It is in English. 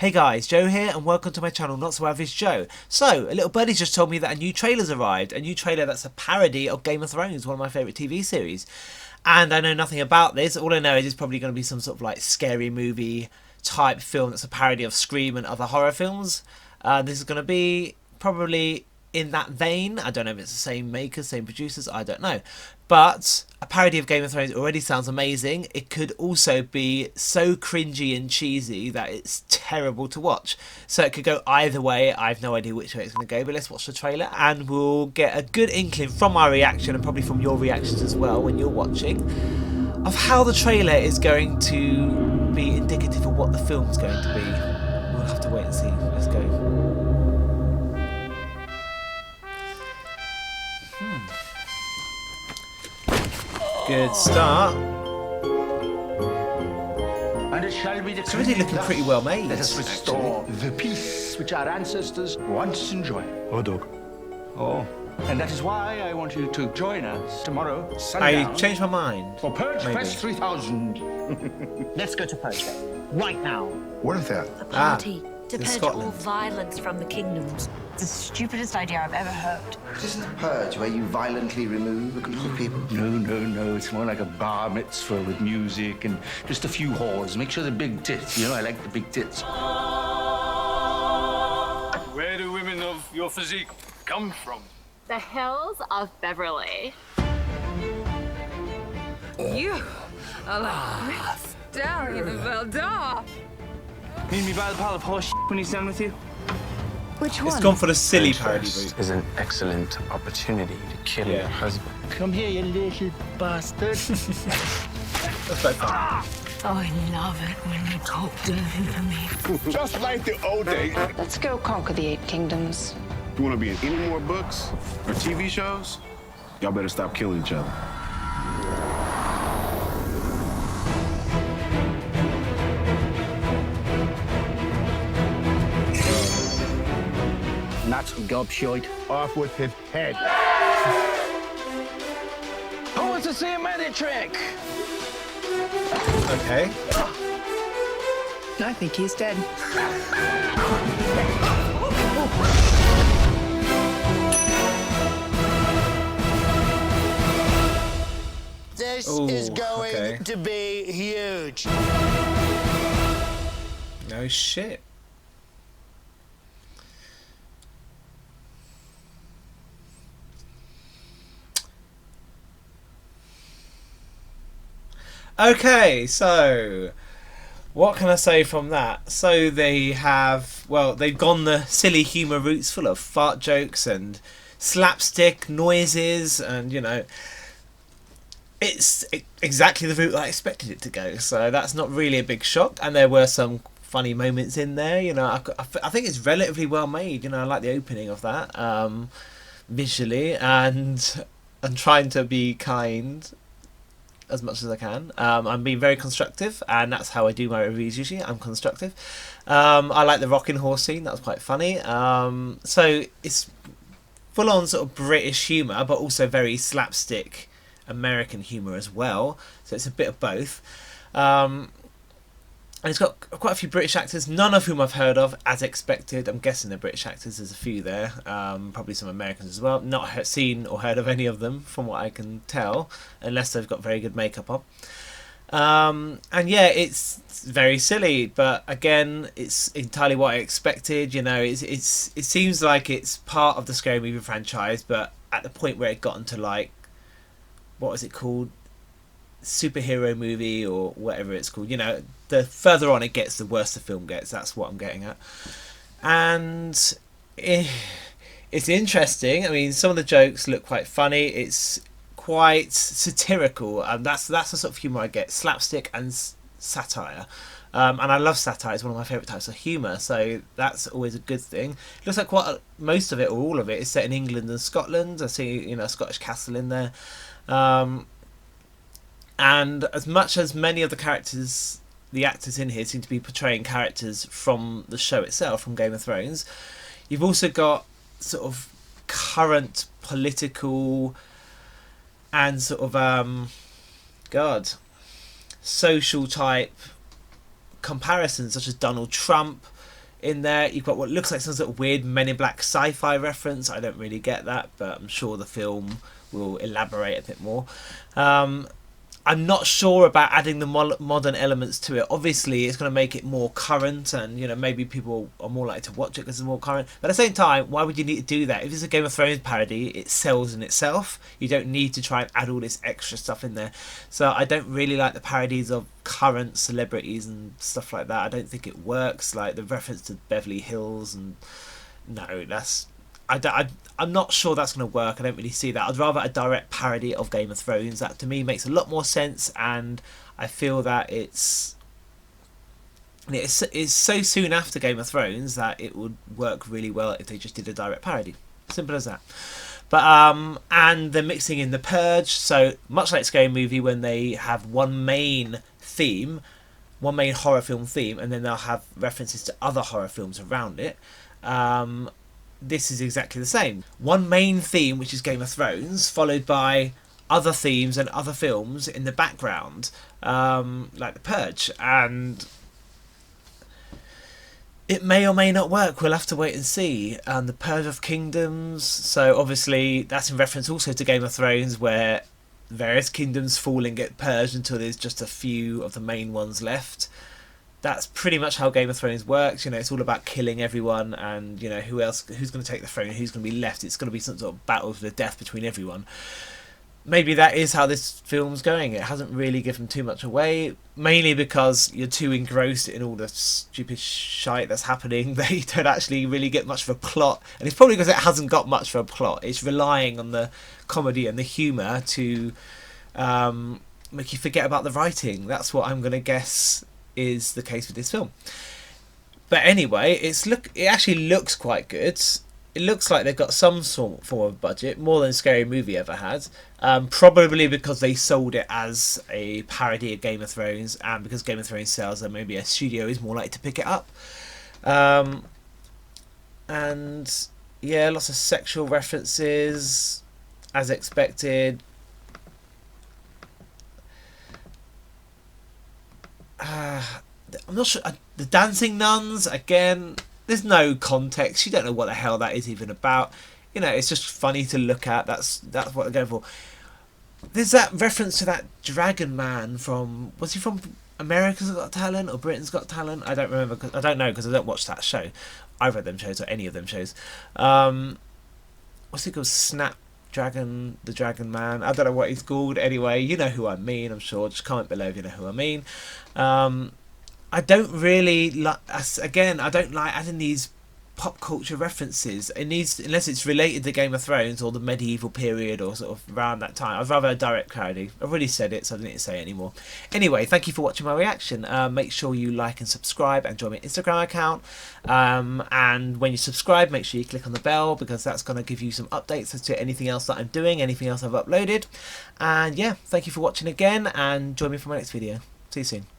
Hey guys, Joe here and welcome to my channel Not So Average Joe. So, a little birdie just told me that a new trailer's arrived. A new trailer that's a parody of Game of Thrones, one of my favourite TV series. And I know nothing about this. All I know is it's probably going to be some sort of like scary movie type film that's a parody of Scream and other horror films. This is going to be probably in that vein. I don't know if it's the same makers, same producers, I don't know. But a parody of Game of Thrones already sounds amazing. It could also be so cringy and cheesy that it's terrible to watch. So it could go either way. I have no idea which way it's going to go, but let's watch the trailer and we'll get a good inkling from my reaction and probably from your reactions as well when you're watching of how the trailer is going to be indicative of what the film's going to be. We'll have to wait and see. Let's go. Good start. And it shall be It's already looking pretty well made. Let us restore the peace which our ancestors once enjoyed. Oh, dog. Oh. And that is why I want you to join us tomorrow, sundown, I changed my mind. for Purge Maybe. Fest 3000. Let's go to Purge right now. What is that? A party to in purge Scotland. all violence from the kingdoms. It's the stupidest idea I've ever heard. It isn't a purge where you violently remove a group of people. No. It's more like a bar mitzvah with music and just a few whores. Make sure they're big tits. You know, I like the big tits. Where do women of your physique come from? The hills of Beverly. You are like stallion of Eldar. Meet me by the pile of horse when he's done with you. Which It's one? gone for the silly parody route. Is an excellent opportunity to kill your husband. Come here, you little bastard. That's quite fun. Oh, I love it when you talk dirty to me. Just like the old days. Let's go conquer the 8 kingdoms. You want to be in any more books or TV shows? Y'all better stop killing each other. Not some gobshite. Off with his head. Who wants to see a magic trick? Okay. I think he's dead. This Ooh, is going okay. to be huge. No shit. Okay, so what can I say from that? So they have, well, they've gone the silly humour routes full of fart jokes and slapstick noises, and you know, it's exactly the route I expected it to go. So that's not really a big shock, and there were some funny moments in there. You know, I think it's relatively well made. You know, I like the opening of that visually, and I'm trying to be kind as much as I can. I'm being very constructive, and that's how I do my reviews usually. I'm constructive. I like the rocking horse scene. That was quite funny. So it's full on sort of British humour, but also very slapstick American humour as well. So it's a bit of both. And it's got quite a few British actors, none of whom I've heard of, as expected. I'm guessing they're British actors. There's a few there. Probably some Americans as well. Not seen or heard of any of them, from what I can tell, unless they've got very good makeup on. And yeah, it's very silly, but again, it's entirely what I expected. You know, it seems like it's part of the Scary Movie franchise, but at the point where it got into like, what was it called? Superhero movie or whatever it's called. You know, the further on it gets, the worse the film gets. That's what I'm getting at. And it's interesting. I mean, some of the jokes look quite funny. It's quite satirical, and that's the sort of humour I get: slapstick and satire. And I love satire. It's one of my favourite types of humour, so that's always a good thing. It looks like most of it, or all of it, is set in England and Scotland. I see, you know, a Scottish castle in there. And as much as many of the characters, the actors in here seem to be portraying characters from the show itself, from Game of Thrones, you've also got sort of current political and sort of social type comparisons, such as Donald Trump, in there. You've got what looks like some sort of weird Men in Black sci-fi reference. I don't really get that, but I'm sure the film will elaborate a bit more. I'm not sure about adding the modern elements to it. Obviously, it's going to make it more current, and you know, maybe people are more likely to watch it because it's more current. But at the same time, why would you need to do that? If it's a Game of Thrones parody, it sells in itself. You don't need to try and add all this extra stuff in there. So I don't really like the parodies of current celebrities and stuff like that. I don't think it works. Like the reference to Beverly Hills, and no, that's... I'm not sure that's going to work. I don't really see that. I'd rather a direct parody of Game of Thrones. That to me makes a lot more sense, and I feel that it's so soon after Game of Thrones that it would work really well if they just did a direct parody. Simple as that. But and they're mixing in the Purge, so much like Scary Movie, when they have one main theme, one main horror film theme, and then they'll have references to other horror films around it. This is exactly the same. One main theme, which is Game of Thrones, followed by other themes and other films in the background, like The Purge. And it may or may not work. We'll have to wait and see. The Purge of Kingdoms. So obviously that's in reference also to Game of Thrones, where various kingdoms fall and get purged until there's just a few of the main ones left. That's pretty much how Game of Thrones works. You know, it's all about killing everyone, and you know, who's going to take the throne, who's going to be left. It's going to be some sort of battle to the death between everyone. Maybe that is how this film's going. It hasn't really given too much away, mainly because you're too engrossed in all the stupid shite that's happening that you don't actually really get much of a plot. And it's probably because it hasn't got much of a plot. It's relying on the comedy and the humour to make you forget about the writing. That's what I'm going to guess is the case with this film. But anyway, it actually looks quite good. It looks like they've got some form of budget, more than Scary Movie ever had. Probably because they sold it as a parody of Game of Thrones, and because Game of Thrones sells, then maybe a studio is more likely to pick it up. And yeah, lots of sexual references, as expected. I'm not sure. The dancing nuns, again, there's no context. You don't know what the hell that is even about. You know, it's just funny to look at. That's what they're going for. There's that reference to that dragon man from... Was he from America's Got Talent or Britain's Got Talent? I don't remember. I don't know, because I don't watch that show. Either of them shows, or any of them shows. What's he called? Snapdragon, the Dragon Man. I don't know what he's called. Anyway, you know who I mean, I'm sure. Just comment below if you know who I mean. I don't really like... Again, I don't like adding these pop culture references. It needs, unless it's related to Game of Thrones or the medieval period or sort of around that time. I'd rather a direct parody. I've already said it, so I don't need to say it anymore. Anyway, thank you for watching my reaction. Make sure you like and subscribe and join my Instagram account. And when you subscribe, make sure you click on the bell, because that's going to give you some updates as to anything else that I'm doing, anything else I've uploaded. And yeah, thank you for watching again, and join me for my next video. See you soon.